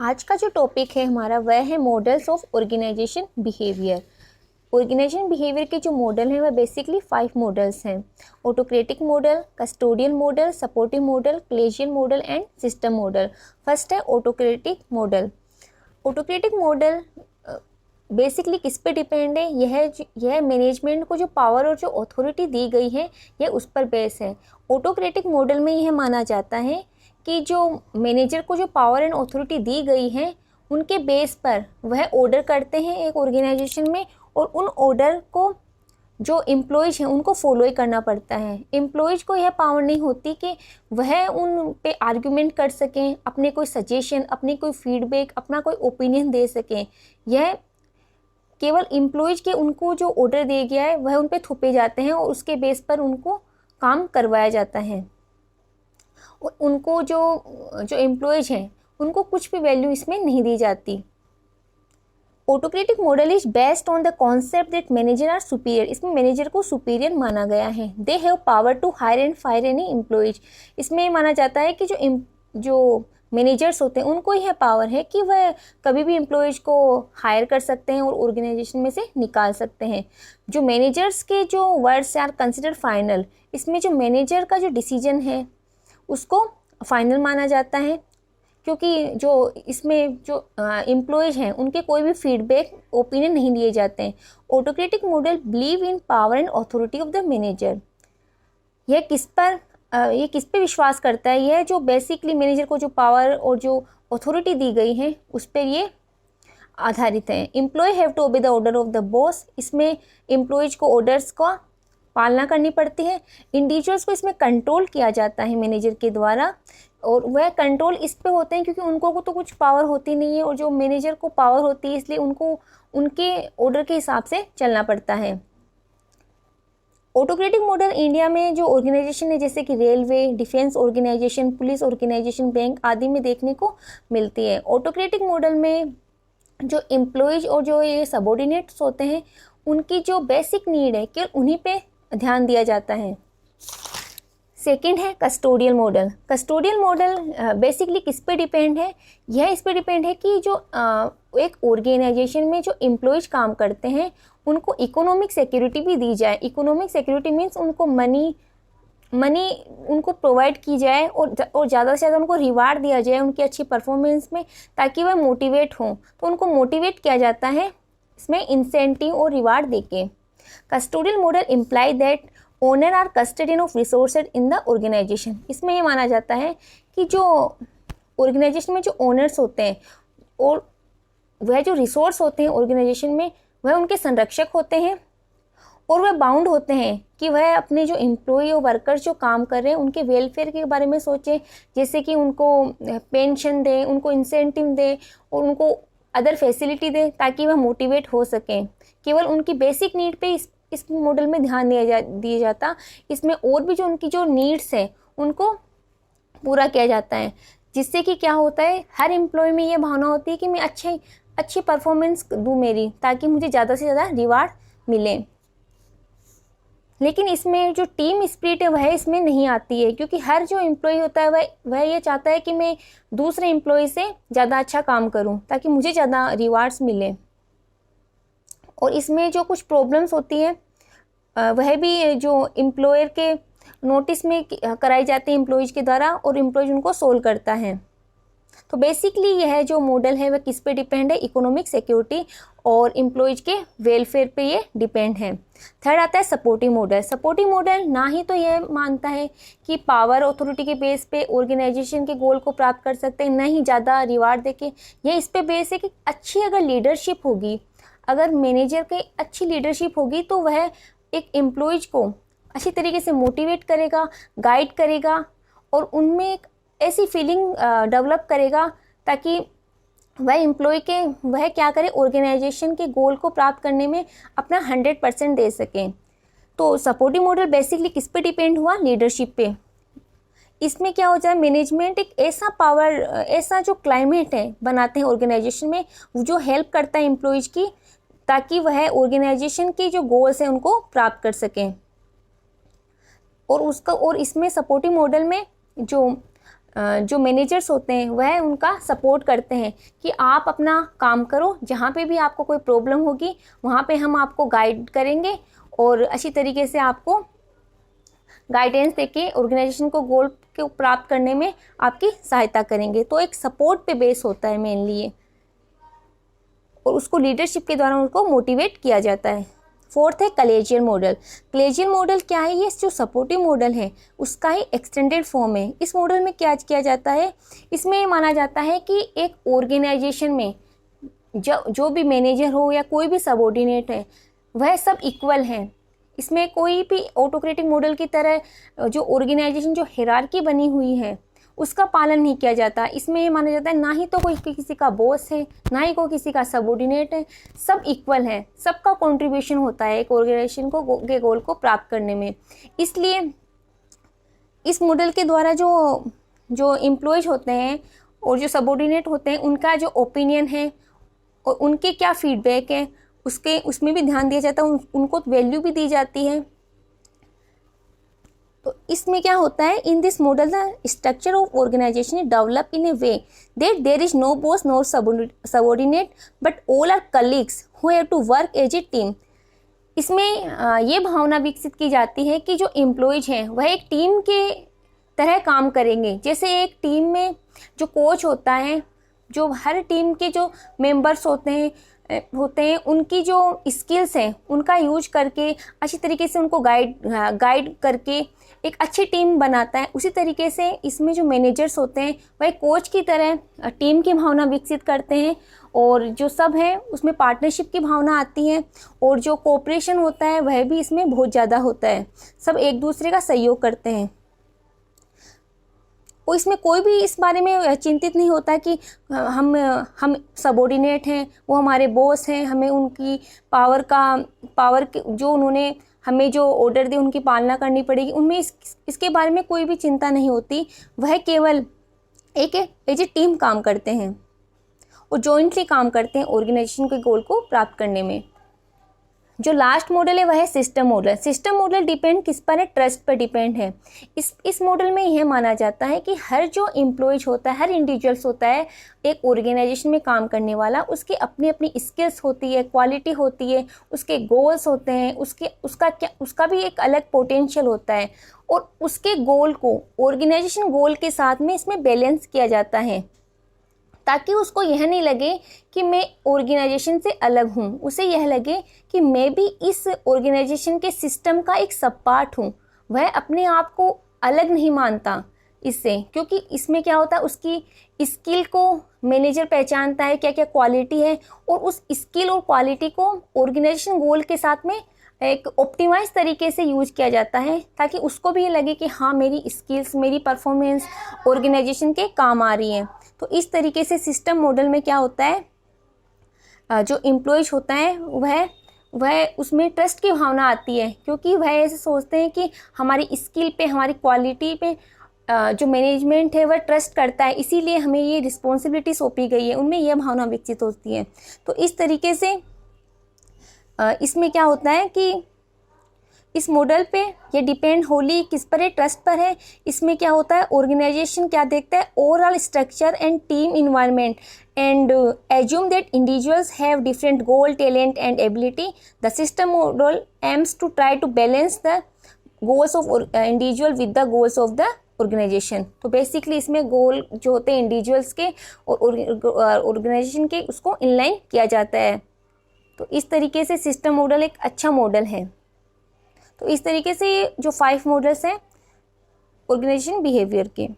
आज का जो टॉपिक है हमारा वह है models of organisation behaviour. Organisation behaviour के जो मॉडल हैं वह बेसिकली 5 मॉडल्स हैं। Autocratic model, custodial model, supportive model, collegial model and system model. First है autocratic model. Autocratic model basically किस पे डिपेंड है? यह मैनेजमेंट को जो पावर और जो अथॉरिटी दी गई है यह उस पर बेस है। ऑटोक्रेटिक मॉडल में यह माना जाता है कि जो मैनेजर को जो पावर एंड अथॉरिटी दी गई है उनके बेस पर वह ऑर्डर करते हैं एक ऑर्गेनाइजेशन में, और उन ऑर्डर को जो एम्प्लॉयज़ हैं उनको फॉलो ही करना पड़ता है। एम्प्लॉयज़ को यह पावर नहीं होती कि वह उन पे आर्ग्यूमेंट कर सकें, अपने कोई सजेशन, अपनी कोई फीडबैक, अपना कोई ओपिनियन दे सकें। यह केवल एम्प्लॉयज़ के उनको जो ऑर्डर दिया गया है वह उन पे थोपे जाते हैं और उसके बेस पर उनको काम करवाया जाता है। और उनको जो एम्प्लॉयज़ हैं उनको कुछ भी वैल्यू इसमें नहीं दी जाती। Autocratic model is based on the concept that manager are superior. इसमें मैनेजर को सुपीरियर माना गया है। They have power to hire and fire any employees. इसमें माना जाता है कि जो मैनेजर्स होते हैं उनको यह पावर है कि वह कभी भी एम्प्लॉयज को हायर कर सकते हैं और ऑर्गेनाइजेशन में से निकाल सकते हैं। जो मैनेजर्स के जो वर्ड्स आर कंसिडर फाइनल। इसमें जो मैनेजर का जो डिसीजन है उसको फाइनल माना जाता है, क्योंकि जो इसमें जो एम्प्लॉयज हैं उनके कोई भी फीडबैक, ओपिनियन नहीं लिए जाते हैं। Autocratic model believe in power and authority of the manager. यह किस पे विश्वास करता है? यह जो बेसिकली मैनेजर को जो पावर और जो अथॉरिटी दी गई है उस पर ये आधारित है। Employee have to obey the order of the boss. इसमें एम्प्लॉयज को ऑर्डर्स का पालना करनी पड़ती है। इंडिविजुअल्स को इसमें कंट्रोल किया जाता है मैनेजर के द्वारा, और वह कंट्रोल इस पे होते हैं क्योंकि उनको को तो कुछ पावर होती नहीं है और जो मैनेजर को पावर होती है, इसलिए उनको उनके ऑर्डर के हिसाब से चलना पड़ता है। ऑटोक्रेटिक मॉडल इंडिया में जो ऑर्गेनाइजेशन है जैसे कि railway, defence organisation, police organisation, bank आदि में देखने को मिलती है। ऑटोक्रेटिक मॉडल में जो एम्प्लॉयज और जो ये सबॉर्डिनेट्स होते हैं उनकी जो बेसिक नीड है केवल उन्हीं पे ध्यान दिया जाता है। सेकंड है custodial model. Custodial model basically किस पे डिपेंड है? यह इस पे डिपेंड है कि जो एक ऑर्गेनाइजेशन में जो एम्प्लॉयज काम करते हैं उनको इकोनॉमिक सिक्योरिटी भी दी जाए। इकोनॉमिक सिक्योरिटी मीन्स उनको मनी उनको प्रोवाइड की जाए और ज़्यादा से ज़्यादा उनको रिवार्ड दिया जाए उनकी अच्छी परफॉर्मेंस में, ताकि वह मोटिवेट हों। तो उनको मोटिवेट किया जाता है इसमें इंसेंटिव और रिवार्ड देके। Custodial model imply that owner are custodian of resources in the organisation. इसमें ये माना जाता है कि जो ऑर्गेनाइजेशन में जो ओनर्स होते हैं और वह जो रिसोर्स होते हैं ऑर्गेनाइजेशन में वह उनके संरक्षक होते हैं, और वह बाउंड होते हैं कि वह अपने जो एम्प्लॉय और वर्कर्स जो काम कर रहे हैं उनके वेलफेयर के बारे में सोचें, जैसे कि उनको पेंशन दें, उनको इंसेंटिव दें और उनको अदर फैसिलिटी दें ताकि वह मोटिवेट हो सकें। केवल उनकी बेसिक नीड पे इस मॉडल में ध्यान दिया जाता। इसमें और भी जो उनकी जो नीड्स है उनको पूरा किया जाता है, जिससे कि क्या होता है, हर एम्प्लॉय में ये भावना होती है कि मैं अच्छी परफॉर्मेंस दूँ मेरी, ताकि मुझे ज़्यादा से ज़्यादा रिवार्ड मिले। लेकिन इसमें जो टीम स्पिरिट है वह इसमें नहीं आती है, क्योंकि हर जो एम्प्लॉय होता है वह ये चाहता है कि मैं दूसरे एम्प्लॉय से ज़्यादा अच्छा काम करूं ताकि मुझे ज़्यादा रिवार्ड्स मिले। और इसमें जो कुछ प्रॉब्लम्स होती है वह भी जो एम्प्लॉयर के नोटिस में कराई जाती है एम्प्लॉयज़ के द्वारा, और एम्प्लॉयज़ उनको सोल्व करता है। तो बेसिकली यह जो मॉडल है वह किस पे डिपेंड है? इकोनॉमिक सिक्योरिटी और एम्प्लॉयज़ के वेलफेयर पे ये डिपेंड है। थर्ड आता है सपोर्टिव मॉडल। सपोर्टिव मॉडल ना ही तो यह मानता है कि पावर अथॉरिटी के बेस पे ऑर्गेनाइजेशन के गोल को प्राप्त कर सकते हैं, न ही ज़्यादा रिवार्ड देके। यह इस पे बेस है कि अच्छी अगर लीडरशिप होगी, अगर मैनेजर की अच्छी लीडरशिप होगी तो वह एक एम्प्लॉयज़ को अच्छी तरीके से मोटिवेट करेगा, गाइड करेगा और उनमें एक ऐसी फीलिंग डेवलप करेगा ताकि वह क्या करे, ऑर्गेनाइजेशन के गोल को प्राप्त करने में अपना 100% दे सकें। तो सपोर्टिव मॉडल बेसिकली किस पे डिपेंड हुआ? लीडरशिप पे। इसमें क्या हो जाए, मैनेजमेंट एक ऐसा जो क्लाइमेट है बनाते हैं ऑर्गेनाइजेशन में जो हेल्प करता है एम्प्लॉयज़ की, ताकि वह ऑर्गेनाइजेशन के जो गोल्स हैं उनको प्राप्त कर सकें। और इसमें सपोर्टिव मॉडल में जो जो मैनेजर्स होते हैं वह उनका सपोर्ट करते हैं कि आप अपना काम करो, जहाँ पे भी आपको कोई प्रॉब्लम होगी वहाँ पे हम आपको गाइड करेंगे और अच्छी तरीके से आपको गाइडेंस देके ऑर्गेनाइजेशन को गोल को प्राप्त करने में आपकी सहायता करेंगे। तो एक सपोर्ट पे बेस होता है मेनली ये, और उसको लीडरशिप के द्वारा उनको मोटिवेट किया जाता है। फोर्थ है कलेजियल मॉडल। कलेजियल मॉडल क्या है? ये जो सपोर्टिव मॉडल है उसका ही एक्सटेंडेड फॉर्म है। इस मॉडल में क्या किया जाता है, इसमें माना जाता है कि एक ऑर्गेनाइजेशन में जो भी मैनेजर हो या कोई भी सबऑर्डिनेट है वह सब इक्वल हैं। इसमें कोई भी ऑटोक्रेटिक मॉडल की तरह जो ऑर्गेनाइजेशन जो हिरार्की बनी हुई है उसका पालन नहीं किया जाता। इसमें ये माना जाता है ना ही तो कोई किसी का बॉस है, ना ही कोई किसी का सबऑर्डिनेट है, सब इक्वल है, सबका कंट्रीब्यूशन होता है एक ऑर्गेनाइजेशन को के गोल को प्राप्त करने में। इसलिए इस मॉडल के द्वारा जो एम्प्लॉयज होते हैं और जो सबऑर्डिनेट होते हैं उनका जो ओपिनियन है और उनके क्या फीडबैक है उसमें भी ध्यान दिया जाता है, उनको वैल्यू भी दी जाती है। तो इसमें क्या होता है, in this model the structure of organisation is develop in a way that there is no boss no subordinate but all are colleagues who have to work as a team. इसमें ये भावना विकसित की जाती है कि जो एम्प्लॉयज हैं वह एक टीम के तरह काम करेंगे। जैसे एक टीम में जो कोच होता है, जो हर टीम के जो मेंबर्स होते हैं उनकी जो स्किल्स हैं उनका यूज करके अच्छी तरीके से उनको गाइड करके एक अच्छी टीम बनाता है। उसी तरीके से इसमें जो मैनेजर्स होते हैं वह कोच की तरह टीम की भावना विकसित करते हैं और जो सब है उसमें पार्टनरशिप की भावना आती है और जो कोऑपरेशन होता है वह भी इसमें बहुत ज़्यादा होता है। सब एक दूसरे का सहयोग करते हैं और इसमें कोई भी इस बारे में चिंतित नहीं होता कि हम सबऑर्डिनेट हैं, वो हमारे बॉस हैं, हमें उनकी पावर जो उन्होंने हमें जो ऑर्डर दे उनकी पालना करनी पड़ेगी। उनमें इसके बारे में कोई भी चिंता नहीं होती। वह केवल एक एज ए टीम काम करते हैं और जॉइंटली काम करते हैं ऑर्गेनाइजेशन के गोल को प्राप्त करने में। जो लास्ट मॉडल है वह है system model. System model depend किस पर है? ट्रस्ट पर डिपेंड है। इस मॉडल में यह माना जाता है कि हर जो एम्प्लॉयज होता है, हर इंडिविजुअल्स होता है एक ऑर्गेनाइजेशन में काम करने वाला, उसकी अपनी अपनी स्किल्स होती है, क्वालिटी होती है, उसके गोल्स होते हैं, उसका भी एक अलग पोटेंशियल होता है और उसके गोल को ऑर्गेनाइजेशन गोल के साथ में इसमें बैलेंस किया जाता है ताकि उसको यह नहीं लगे कि मैं ऑर्गेनाइजेशन से अलग हूँ, उसे यह लगे कि मैं भी इस ऑर्गेनाइजेशन के सिस्टम का एक सब पार्ट हूँ। वह अपने आप को अलग नहीं मानता इससे, क्योंकि इसमें क्या होता है उसकी स्किल को मैनेजर पहचानता है क्या क्या क्वालिटी है और उस स्किल और क्वालिटी को ऑर्गेनाइजेशन गोल के साथ में एक ऑप्टिमाइज तरीके से यूज किया जाता है ताकि उसको भी ये लगे कि हाँ मेरी स्किल्स, मेरी परफॉर्मेंस ऑर्गेनाइजेशन के काम आ रही है। तो इस तरीके से सिस्टम मॉडल में क्या होता है, जो एम्प्लॉयज होता है वह उसमें ट्रस्ट की भावना आती है क्योंकि वह ऐसे सोचते हैं कि हमारी स्किल पे, हमारी क्वालिटी पे जो मैनेजमेंट है वह ट्रस्ट करता है, इसीलिए हमें ये रिस्पॉन्सिबिलिटी सौंपी गई है। उनमें यह भावना विकसित होती है। तो इस तरीके से इसमें क्या होता है कि इस मॉडल पे ये डिपेंड होली किस पर है? ट्रस्ट पर है। इसमें क्या होता है, ऑर्गेनाइजेशन क्या देखता है? Overall structure and team environment and assume that individuals have different goal, talent and ability. The system model aims to try to balance the goals of individual with the goals of the organisation. तो basically इसमें goal जो होते हैं individuals के और organisation के उसको inline किया जाता है। तो इस तरीके से सिस्टम मॉडल एक अच्छा मॉडल है। तो इस तरीके से ये जो 5 मॉडल्स हैं ऑर्गेनाइजेशन बिहेवियर के।